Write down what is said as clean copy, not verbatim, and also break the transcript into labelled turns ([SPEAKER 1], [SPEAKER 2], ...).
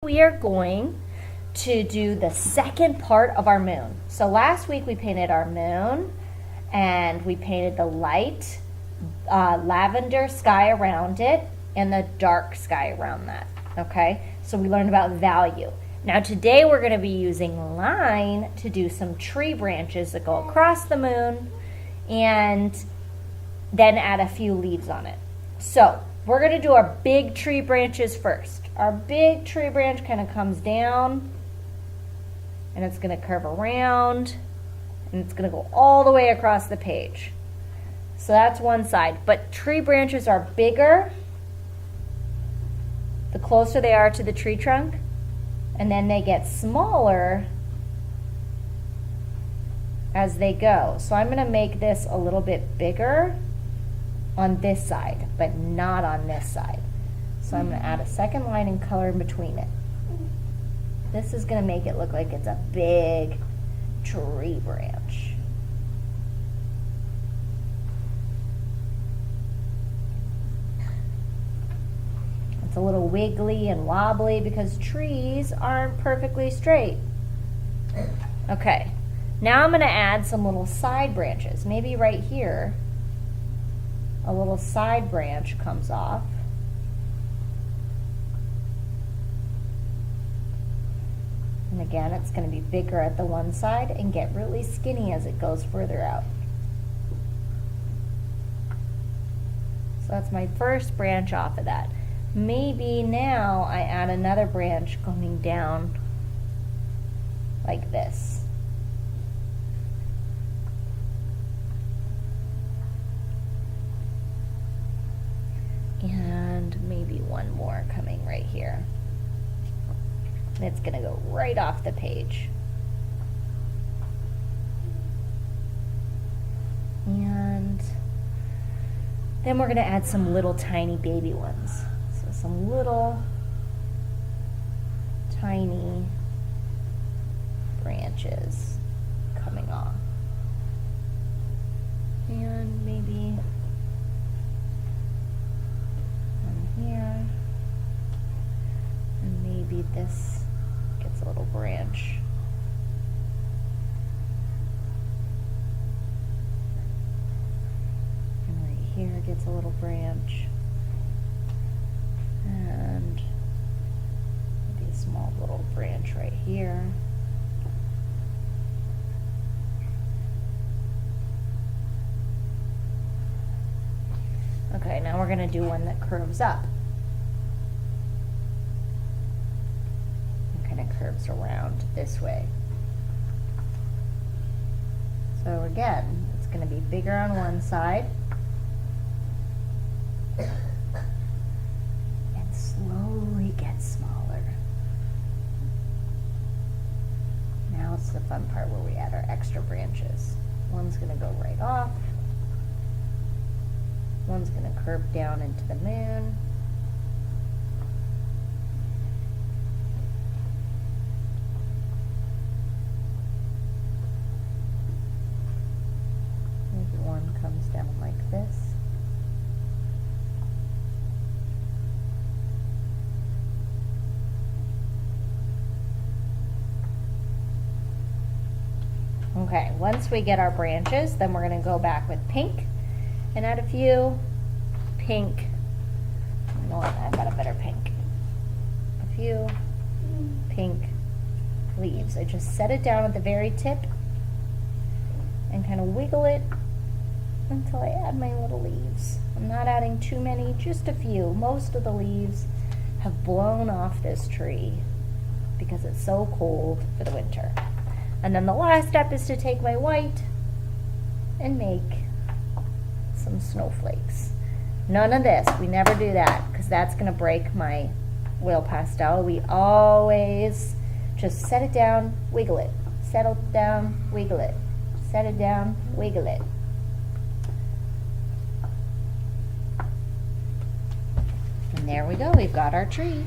[SPEAKER 1] we are going to do the second part of our moon. So last week we painted our moon and we painted the light lavender sky around it and the dark sky around that. Okay, so we learned about value. Now today we're going to be using line to do some tree branches that go across the moon and then add a few leaves on it. So we're going to do our big tree branches first. Our big tree branch kind of comes down and it's going to curve around and it's going to go all the way across the page. So that's one side. But tree branches are bigger the closer they are to the tree trunk, and then they get smaller as they go. So I'm going to make this a little bit bigger on this side, but not on this side. So I'm going to add a second line in color in between it. This is going to make it look like it's a big tree branch. It's a little wiggly and wobbly because trees aren't perfectly straight. Okay, now I'm going to add some little side branches. Maybe right here, a little side branch comes off. And again, it's going to be bigger at the one side and get really skinny as it goes further out. So that's my first branch off of that. Maybe now I add another branch coming down like this. And maybe one more coming right here. And it's going to go right off the page. And then we're going to add some little tiny baby ones. So some little tiny branches coming off. And maybe one here. And maybe this gets a little branch. And right here gets a little branch. And maybe a small little branch right here. Okay, now we're going to do one that curves up. Curves around this way. So again, it's going to be bigger on one side and slowly get smaller. Now it's the fun part where we add our extra branches. One's going to go right off. One's going to curve down into the moon. Comes down like this. Okay, once we get our branches, then we're going to go back with pink and add a few pink. You know what? I've got a better pink. A few pink leaves. I just set it down at the very tip and kind of wiggle it until I add my little leaves. I'm not adding too many, just a few. Most of the leaves have blown off this tree because it's so cold for the winter. And then the last step is to take my white and make some snowflakes. None of this, we never do that because that's going to break my oil pastel. We always just set it down, wiggle it. Settle down, wiggle it. Set it down, wiggle it. And there we go, we've got our tree.